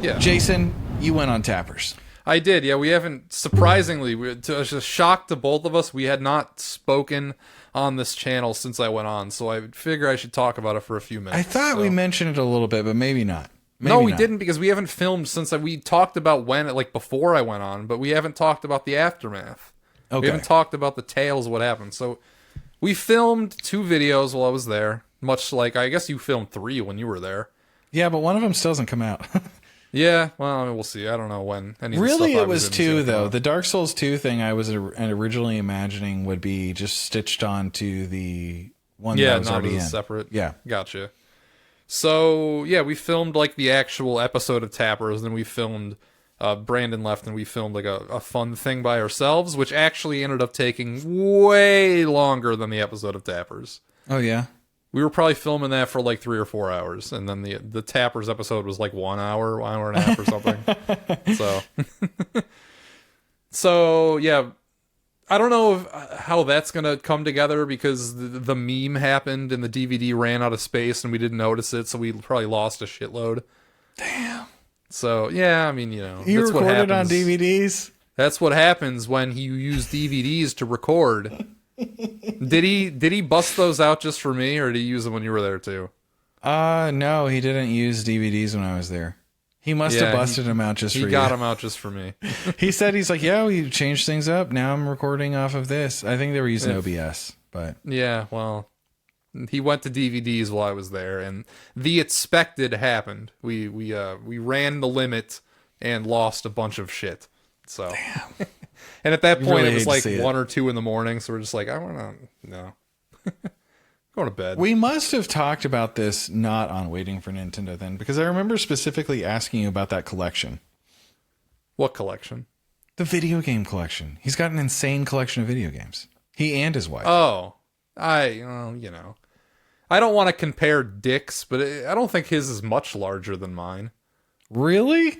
Yeah. Jason, you went on Tappers. I did, yeah. We haven't, surprisingly, it was a shock to both of us. We had not spoken on this channel since I went on, so I figure I should talk about it for a few minutes. I thought we mentioned it a little bit, but maybe not. No, we didn't, because we haven't filmed since we talked about before I went on, but we haven't talked about the aftermath. Okay. We haven't talked about the tales of what happened. So we filmed 2 videos while I was there, much like, I guess you filmed 3 when you were there. Yeah, but one of them still hasn't come out. Yeah, well, I mean, we'll see. I don't know when. Really, it was 2, though. The Dark Souls 2 thing I was originally imagining would be just stitched onto the one that was already in. Separate. Yeah. Gotcha. So, yeah, we filmed, the actual episode of Tappers, and then we filmed, Brandon left, and we filmed, a fun thing by ourselves, which actually ended up taking way longer than the episode of Tappers. Oh, yeah? We were probably filming that for 3 or 4 hours, and then the Tappers episode was 1 hour, 1 hour and a half or something. So yeah, I don't know how that's gonna come together, because the meme happened and the DVD ran out of space and we didn't notice it, so we probably lost a shitload. Damn. So yeah, I mean, you that's recorded what happens. on DVDs. That's what happens when you use DVDs to record. Did he bust those out just for me, or did he use them when you were there too? No, he didn't use DVDs when I was there. He must have busted them out just for you. He got them out just for me. He's like, yeah, we changed things up. Now I'm recording off of this. I think they were using OBS, but yeah, well, he went to DVDs while I was there, and the expected happened. We ran the limit and lost a bunch of shit. So. Damn. And at that point, really it was 1 it. or 2 in the morning, so we're just I want to, no. Going to bed. We must have talked about this not on Waiting for Nintendo then, because I remember specifically asking you about that collection. What collection? The video game collection. He's got an insane collection of video games. He and his wife. Oh, I don't want to compare dicks, but I don't think his is much larger than mine. Really?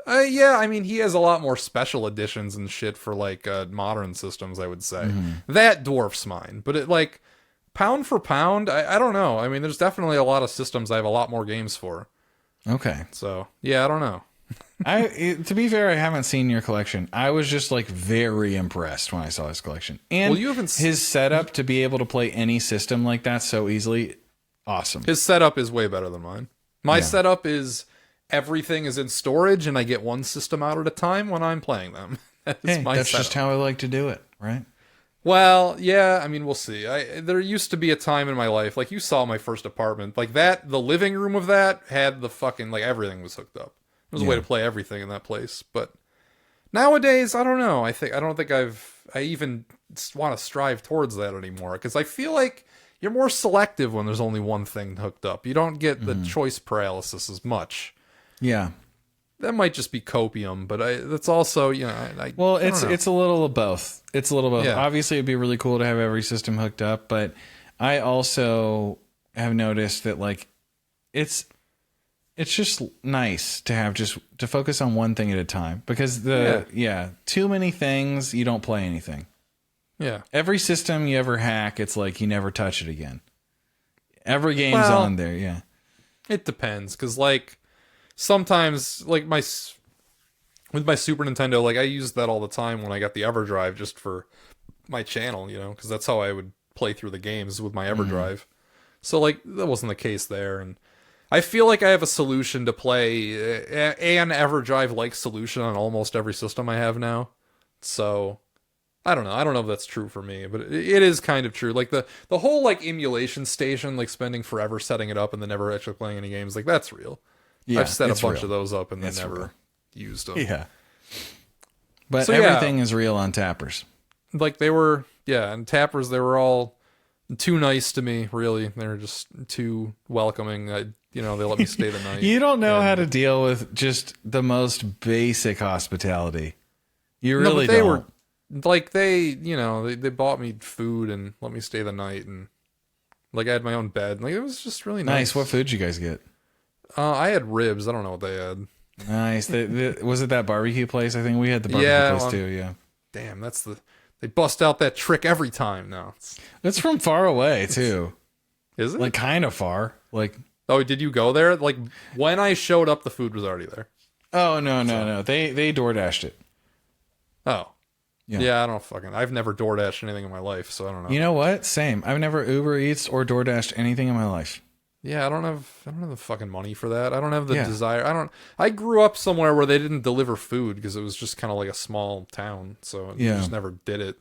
Yeah, I mean, he has a lot more special editions and shit for modern systems, I would say. That dwarfs mine, but it pound for pound, I don't know. I mean, there's definitely a lot of systems I have a lot more games for. Okay. So, yeah, I don't know. To be fair, I haven't seen your collection. I was just very impressed when I saw his collection. And his setup to be able to play any system like that so easily, awesome. His setup is way better than mine. My setup is everything is in storage and I get one system out at a time when I'm playing them. That's just how I like to do it, right? Well, yeah, I mean, we'll see. There used to be a time in my life, you saw my first apartment, the living room of that had the fucking, everything was hooked up. There was a way to play everything in that place, but nowadays, I don't know. I don't think I even want to strive towards that anymore, because I feel like you're more selective when there's only one thing hooked up. You don't get the choice paralysis as much. Yeah. That might just be copium, but that's also, it's a little of both. It's a little of both. Yeah. Obviously, it'd be really cool to have every system hooked up, but I also have noticed that it's just nice to have to focus on one thing at a time, because too many things, you don't play anything. Yeah. Every system you ever hack, it's you never touch it again. Every game's on there. Yeah. It depends. 'Cause sometimes with my Super Nintendo, I used that all the time when I got the EverDrive just for my channel, 'cause that's how I would play through the games with my EverDrive. So that wasn't the case there. And I feel like I have a solution to play an EverDrive solution on almost every system I have now. So I don't know. I don't know if that's true for me, but it is kind of true. The whole emulation station, spending forever setting it up and then never actually playing any games, that's real. Yeah, I've set a bunch of those up and then never used them. Yeah. But so, everything is real on Tappers. They were, and Tappers, they were all too nice to me, really. They were just too welcoming. They let me stay the night. You don't know how to deal with just the most basic hospitality. You really they don't. They bought me food and let me stay the night, and I had my own bed. It was just really nice. What food did you guys get? I had ribs. I don't know what they had. Nice. Was it that barbecue place? I think we had the barbecue place too. Yeah. Damn, they bust out that trick every time now. It's from far away too. Is it? Kind of far. Oh, did you go there? When I showed up, the food was already there. Oh no. They DoorDashed it. Oh. Yeah, I don't fucking. I've never DoorDashed anything in my life, so I don't know. You know what? Same. I've never Uber Eats or DoorDashed anything in my life. Yeah, I don't have the fucking money for that. I don't have the desire. I grew up somewhere where they didn't deliver food because it was just kind of like a small town, so I just never did it.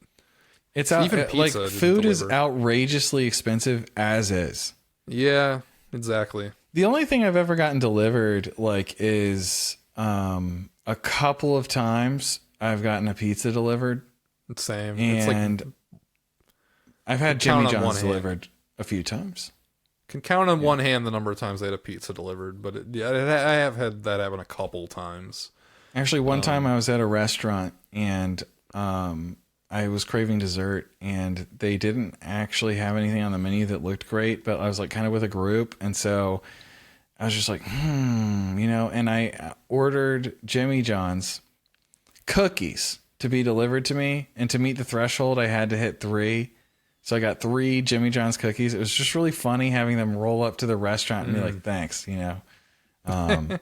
It's even pizza, like food is outrageously expensive as is. Yeah, exactly. The only thing I've ever gotten delivered like is a couple of times I've gotten a pizza delivered. Same. And it's like, I've had Jimmy John's delivered a few times. Can count on one hand the number of times I had a pizza delivered, but I have had that happen a couple times. Actually, one time I was at a restaurant and I was craving dessert, and they didn't actually have anything on the menu that looked great, but I was like kind of with a group, and so I was just like, and I ordered Jimmy John's cookies to be delivered to me, and to meet the threshold, I had to hit 3. So I got 3 Jimmy John's cookies. It was just really funny having them roll up to the restaurant and be like, thanks, But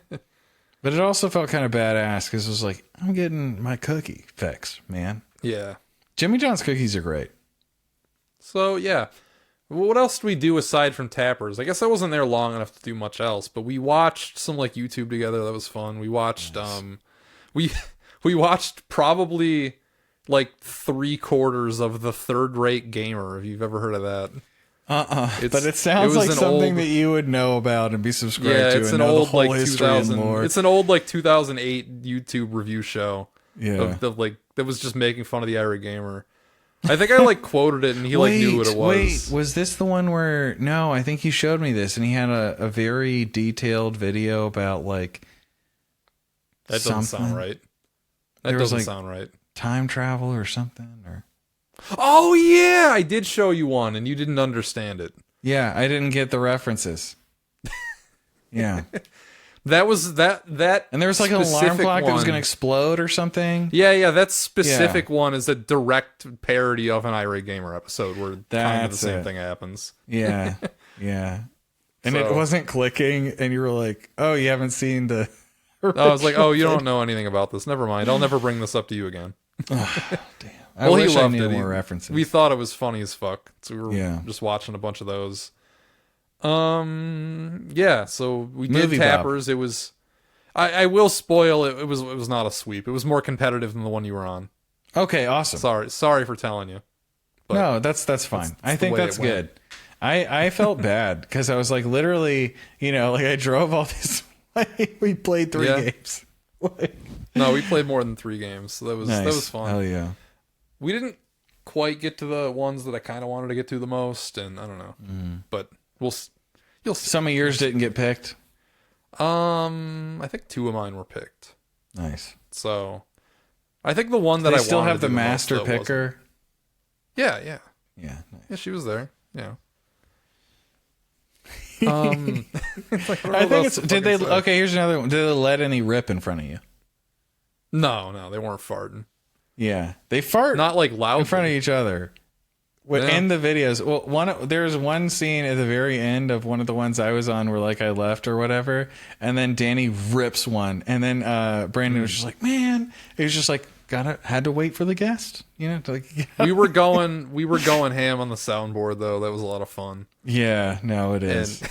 it also felt kind of badass because it was like, I'm getting my cookie fix, man. Yeah. Jimmy John's cookies are great. So, yeah. What else do we do aside from Tappers? I guess I wasn't there long enough to do much else, but we watched some like YouTube together. That was fun. We watched, we watched probably like 3/4 of The Third Rate Gamer, if you've ever heard of that. But it sounds like something that you would know about and be subscribed to. It's an old like 2000. It's an old like 2008 YouTube review show. Yeah, that was just making fun of the Irate Gamer. I think I like quoted it and he like knew what it was. Wait, was this the one where? No, I think he showed me this and he had a very detailed video about like. That doesn't sound right. That doesn't sound right. Time travel or something or. Oh yeah, I did show you one and you didn't understand it. Yeah, I didn't get the references. Yeah. That was that and there was like an alarm clock that was going to explode or something. Yeah, that specific one is a direct parody of an Irate Gamer episode where kind of the same thing happens. Yeah. Yeah. And it wasn't clicking and you were like, "Oh, you haven't seen the I was like, "Oh, you don't know anything about this. Never mind. I'll never bring this up to you again." Oh, damn. Well, he loved it. More references. We thought it was funny as fuck. So we were just watching a bunch of those. Yeah, so we did Tappers. It was I will spoil it. It was not a sweep. It was more competitive than the one you were on. Okay, awesome. Sorry for telling you. But no, that's fine. I think that's good. I felt bad because I was like literally, like I drove all this way. We played 3 games. No, we played more than 3 games. So that was fun. Hell yeah. We didn't quite get to the ones that I kind of wanted to get to the most, and I don't know. But you'll see. Some of yours didn't get picked. I think 2 of mine were picked. Nice. So, I think the one that I still wanted have the master picker. Yeah. Yeah. Nice. Yeah, she was there. Yeah. I think it's. Did they? Say. Okay, here's another one. Did they let any rip in front of you? No, they weren't farting. Yeah, they fart not like loud in front of each other. In the videos, well, there's one scene at the very end of one of the ones I was on where like I left or whatever, and then Danny rips one, and then Brandon was just like, "Man," he was just like, had to wait for the guest, we were going ham on the soundboard though. That was a lot of fun. Yeah, no, it is.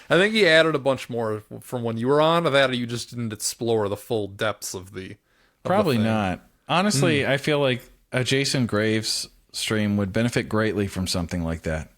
I think he added a bunch more from when you were on. Or that, or you just didn't explore the full depths of the. Probably not. Honestly, I feel like a Jason Graves stream would benefit greatly from something like that.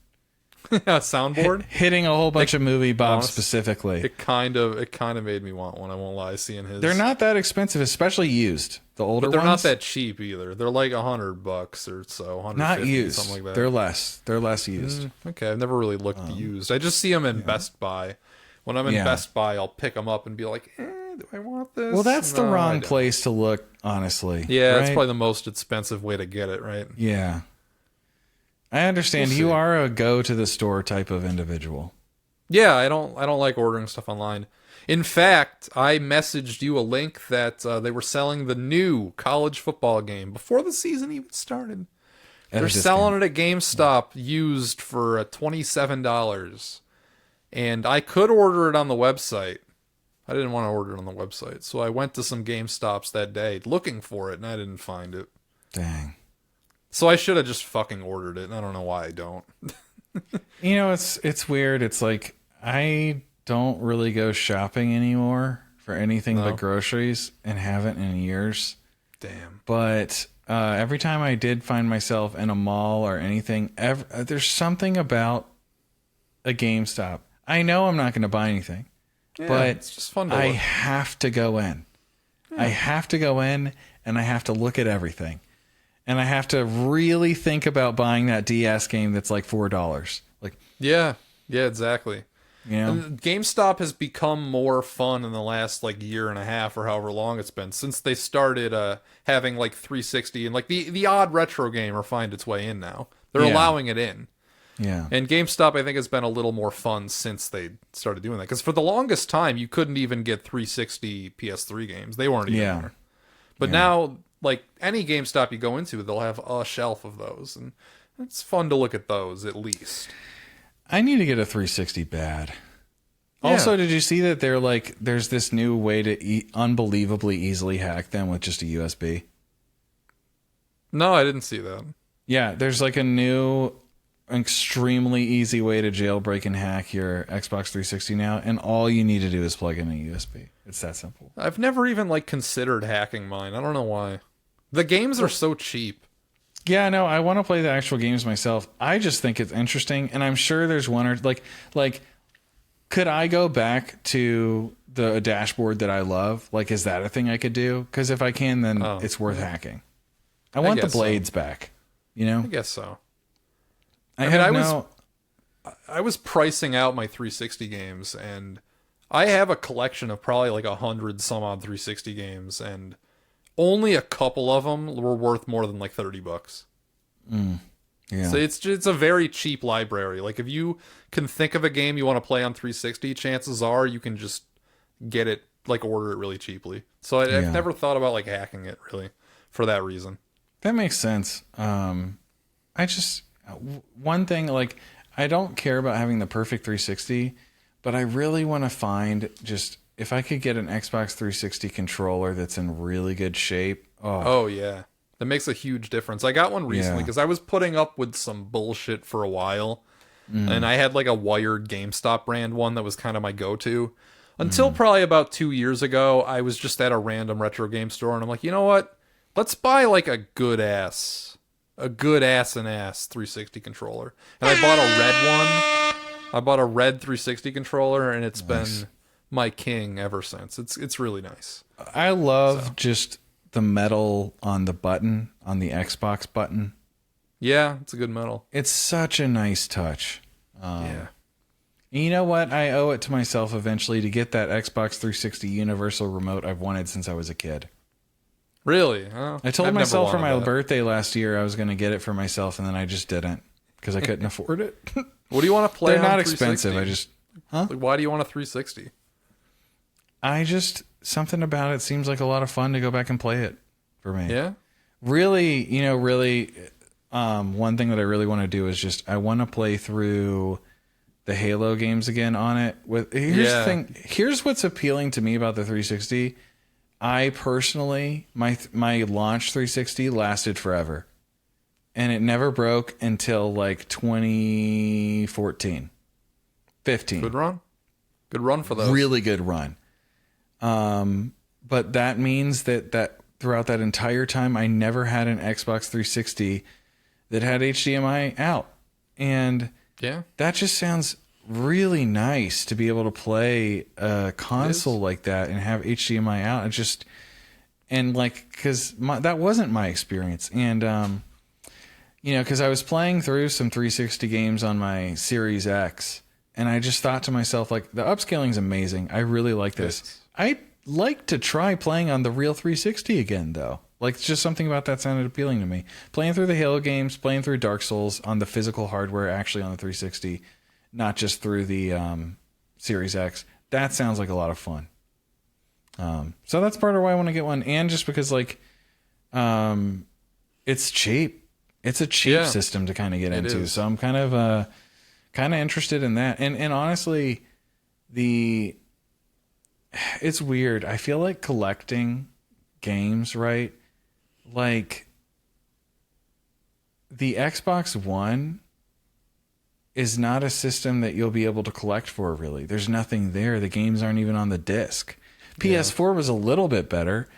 Soundboard? Hitting a whole bunch of movie bobs specifically. It kind of made me want one, I won't lie, seeing his. They're not that expensive, especially used. The older ones. They're not ones, that cheap either. They're like $100 or so, 150, not used. Something like that. They're less used. Okay, I've never really looked used. I just see them in Best Buy. When I'm in Best Buy, I'll pick them up and be like, do I want this? Well, that's the wrong place to look, honestly. Yeah, that's probably the most expensive way to get it, right? Yeah. I understand. You are a go to the store type of individual. Yeah, I don't like ordering stuff online. In fact, I messaged you a link that they were selling the new college football game before the season even started. They're selling it at GameStop used for $27. And I could order it on the website. I didn't want to order it on the website. So I went to some GameStops that day looking for it, and I didn't find it. Dang. So I should have just fucking ordered it, and I don't know why I don't. You know, it's weird. It's like I don't really go shopping anymore for anything but groceries, and haven't in years. Damn. But every time I did find myself in a mall or anything, there's something about a GameStop. I know I'm not going to buy anything, but it's just fun to I look. have to go in. I have to go in, and I have to look at everything. And I have to really think about buying that DS game that's like $4. Like, yeah, exactly. You know? And GameStop has become more fun in the last like year and a half or however long it's been since they started having like 360 and like the odd retro gamer find its way in now. They're allowing it in. Yeah. And GameStop, I think, has been a little more fun since they started doing that. Because for the longest time, you couldn't even get 360 PS3 games. They weren't even there. But now, like, any GameStop you go into, they'll have a shelf of those. And it's fun to look at those, at least. I need to get a 360 bad. Yeah. Also, did you see that there's this new way to unbelievably easily hack them with just a USB? No, I didn't see that. Yeah, there's like a new extremely easy way to jailbreak and hack your Xbox 360 now, and all you need to do is plug in a USB. It's that simple. I've never even like considered hacking mine. I don't know why. The games are so cheap. Yeah, no, I want to play the actual games myself. I just think it's interesting, and I'm sure there's one or like could I go back to the dashboard that I love? Like, is that a thing I could do? Because if I can, then it's worth hacking. I want the blades back. You know? I guess so. I was pricing out my 360 games, and I have a collection of probably like 100 some odd 360 games, and only a couple of them were worth more than like $30. Yeah. So it's a very cheap library. Like if you can think of a game you want to play on 360, chances are you can just get it, like order it really cheaply. So I've never thought about like hacking it really for that reason. That makes sense. I just, one thing, like, I don't care about having the perfect 360, but I really want to find just, if I could get an Xbox 360 controller that's in really good shape. Oh yeah. That makes a huge difference. I got one recently because I was putting up with some bullshit for a while. And I had like a wired GameStop brand one that was kind of my go-to. Until probably about 2 years ago, I was just at a random retro game store and I'm like, you know what? Let's buy like a good ass and ass 360 controller. And I bought a red one. I bought a red 360 controller, and it's been my king ever since. It's really nice. I love just the metal on the button, on the Xbox button. Yeah, it's a good metal. It's such a nice touch. Yeah. You know what? I owe it to myself eventually to get that Xbox 360 universal remote I've wanted since I was a kid. Really? I told myself for my birthday last year I was going to get it for myself, and then I just didn't because I couldn't afford it. What do you want to play? They're not expensive. Like, why do you want a 360? Something about it seems like a lot of fun to go back and play it for me. Yeah. Really, one thing that I really want to do is just, I want to play through the Halo games again on it. Here's the thing. Here's what's appealing to me about the 360. I personally, my launch 360 lasted forever, and it never broke until like 2014, 15. Good run for those. Really good run. But that means that throughout that entire time, I never had an Xbox 360 that had HDMI out, and that just sounds really nice to be able to play a console like that and have HDMI out. Because that wasn't my experience. And, because I was playing through some 360 games on my Series X, and I just thought to myself, like, the upscaling is amazing. I really like this. I'd like to try playing on the real 360 again, though. Like, just something about that sounded appealing to me. Playing through the Halo games, playing through Dark Souls on the physical hardware, actually on the 360, not just through the Series X. That sounds like a lot of fun. So that's part of why I want to get one, and just because it's cheap. It's a cheap system to kind of get into. So I'm kind of interested in that. And honestly, it's weird. I feel like collecting games, right? Like the Xbox One is not a system that you'll be able to collect for, really. There's nothing there. The games aren't even on the disc. PS4 was a little bit better,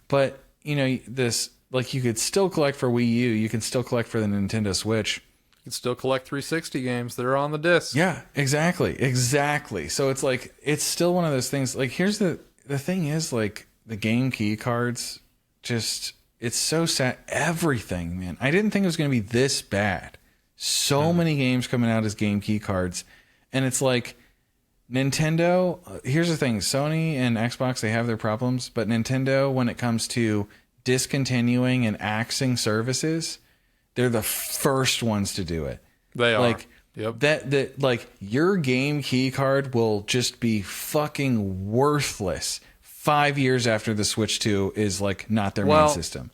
but you know, this, like, you could still collect for Wii U, you can still collect for the Nintendo Switch. You can still collect 360 games that are on the disc. Yeah, exactly. So it's like, it's still one of those things. Like, here's the thing is, like, the game key cards, just, it's so sad. Everything, man. I didn't think it was going to be this bad. So many games coming out as game key cards. And it's like, Nintendo, here's the thing. Sony and Xbox, they have their problems. But Nintendo, when it comes to discontinuing and axing services, they're the first ones to do it. They are. Like, yep. That like, your game key card will just be fucking worthless 5 years after the Switch 2 is like not their main system.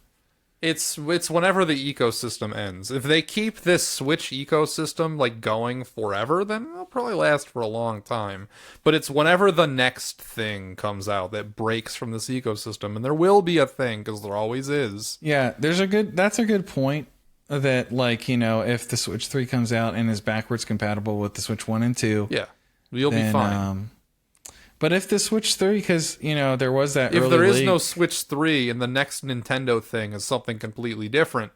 It's whenever the ecosystem ends. If they keep this Switch ecosystem like going forever, then it'll probably last for a long time. But it's whenever the next thing comes out that breaks from this ecosystem, and there will be a thing, because there always is. Yeah, that's a good point. That, like, you know, if the Switch 3 comes out and is backwards compatible with the Switch 1 and 2, yeah, you'll be fine. But if the Switch 3, because, you know, there was that if there is no Switch 3 and the next Nintendo thing is something completely different,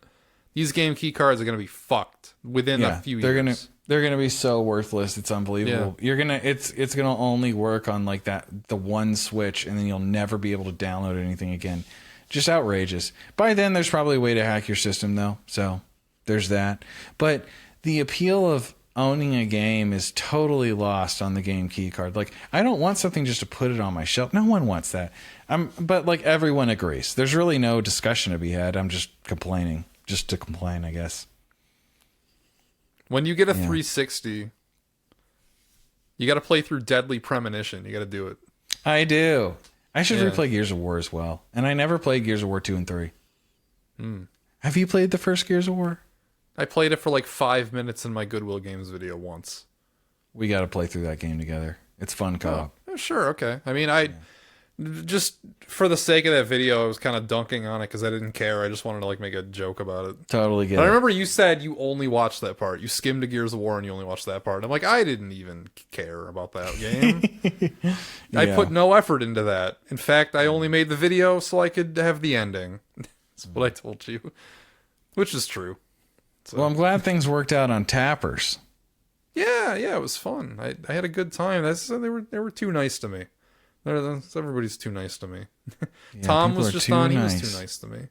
these game key cards are going to be fucked within a few years. They're gonna be so worthless. It's unbelievable. Yeah. It's gonna only work on like the one Switch, and then you'll never be able to download anything again. Just outrageous. By then, there's probably a way to hack your system, though. So there's that. But the appeal of owning a game is totally lost on the game key card. Like, I don't want something just to put it on my shelf. No one wants that. But like, everyone agrees. There's really no discussion to be had. I'm just complaining, just to complain, I guess. When you get a 360, you got to play through Deadly Premonition. You got to do it. I do. I should replay Gears of War as well. And I never played Gears of War 2 and 3. Have you played the first Gears of War? I played it for like 5 minutes in my Goodwill Games video once. We got to play through that game together. It's fun co-op. Oh, sure, okay. I mean, just for the sake of that video, I was kind of dunking on it because I didn't care. I just wanted to like make a joke about it. Totally get it. I remember you said you only watched that part. You skimmed to Gears of War and you only watched that part. I'm like, I didn't even care about that game. I put no effort into that. In fact, I only made the video so I could have the ending. That's what I told you, which is true. So. Well, I'm glad things worked out on Tappers. Yeah, it was fun. I had a good time. They were too nice to me. Everybody's too nice to me. Yeah, Tom was just on. Nice. He was too nice to me.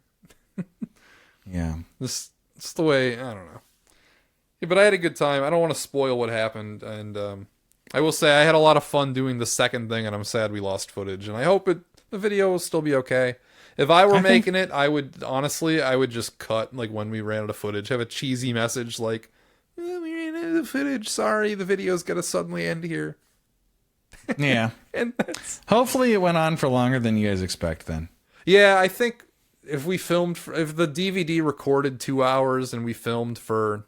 Yeah. It's the way, I don't know. Yeah, but I had a good time. I don't want to spoil what happened. And I will say I had a lot of fun doing the second thing, and I'm sad we lost footage. And I hope the video will still be okay. If I were making it, I would just cut, like, when we ran out of footage, have a cheesy message like, we ran out of footage. Sorry, the video's going to suddenly end here. Yeah. And hopefully it went on for longer than you guys expect then. Yeah, I think if the DVD recorded 2 hours and we filmed for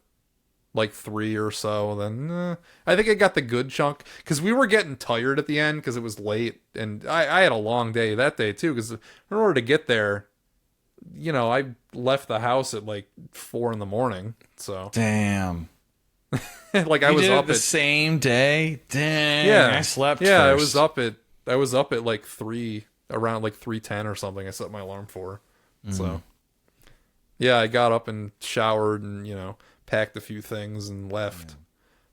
like 3 or so, then I think I got the good chunk, because we were getting tired at the end because it was late, and I had a long day that day too, because in order to get there, you know, I left the house at like 4 a.m. So damn. Like, I was up the same day. Dang. Yeah, I slept. Yeah, first. I was up at like 3, around like 3:10 or something. I set my alarm for. So yeah, I got up and showered and, you know, packed a few things and left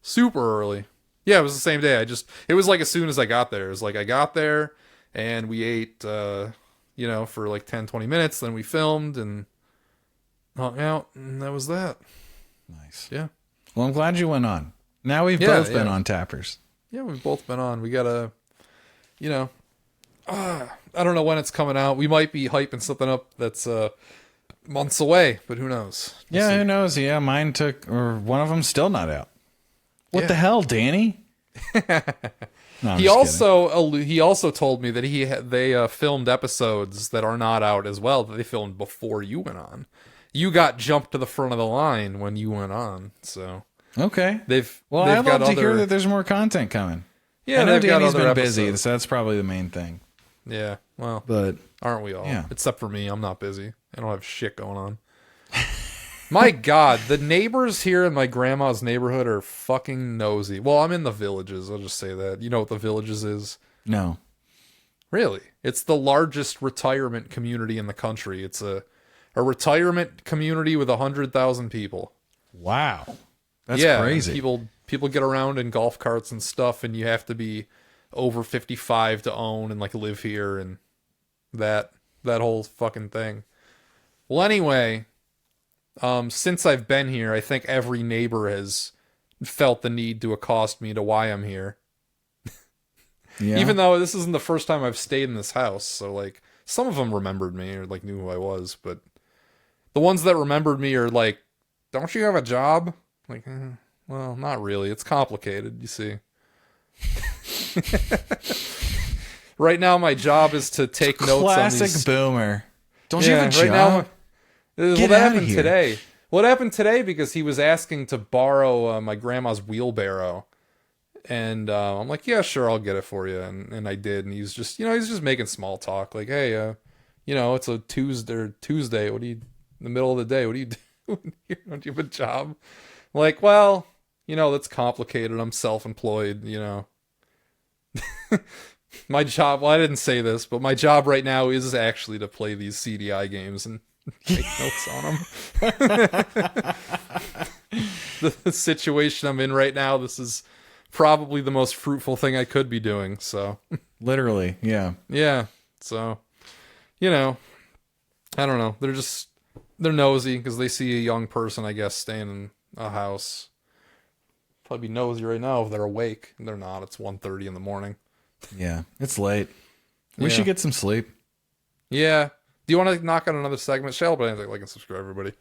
super early. Yeah, it was the same day. It was like as soon as I got there. It was like I got there and we ate, you know, for like 10-20 minutes. Then we filmed and hung out, and that was that. Nice. Yeah. Well, I'm glad you went on. Now we've both been on Tappers. Yeah, we've both been on. We gotta, you know, I don't know when it's coming out. We might be hyping something up that's months away, but who knows? We'll see. Who knows? Yeah, mine one of them's still not out. What the hell, Danny? No, he also told me that they filmed episodes that are not out as well, that they filmed before you went on. You got jumped to the front of the line when you went on, so okay. I'd love to hear that there's more content coming. Yeah, I know Danny's been busy, so that's probably the main thing. Yeah, well, but aren't we all? Yeah. Except for me, I'm not busy. I don't have shit going on. My God, the neighbors here in my grandma's neighborhood are fucking nosy. Well, I'm in the Villages. I'll just say that. You know what the Villages is? No. Really? It's the largest retirement community in the country. It's a retirement community with 100,000 people. Wow. That's crazy. People get around in golf carts and stuff, and you have to be over 55 to own and like live here and that whole fucking thing. Well, anyway, since I've been here, I think every neighbor has felt the need to accost me to why I'm here. Yeah. Even though this isn't the first time I've stayed in this house, so like some of them remembered me or like knew who I was, but the ones that remembered me are like, "Don't you have a job?" Like, well, not really. It's complicated, you see. Right now, my job is to take notes on these. Classic boomer. Don't you have a job? Right now, Get what out of happened here. today? What happened today? Because he was asking to borrow my grandma's wheelbarrow. And I'm like, yeah, sure, I'll get it for you. And I did. And he's just making small talk. Like, hey, it's a Tuesday. What do you, in the middle of the day, what do you do? Don't you have a job? I'm like, well, that's complicated. I'm self-employed, My job, well, I didn't say this, but my job right now is actually to play these CDI games and take notes on them. The situation I'm in right now, this is probably the most fruitful thing I could be doing, so. Literally, yeah. Yeah, so, I don't know. They're nosy because they see a young person, I guess, staying in a house. Probably be nosy right now if they're awake. They're not. It's 1:30 in the morning. Yeah, it's late. We Yeah. should get some sleep. Yeah. Do you want to knock out another segment? Shall, but I think like and subscribe, everybody.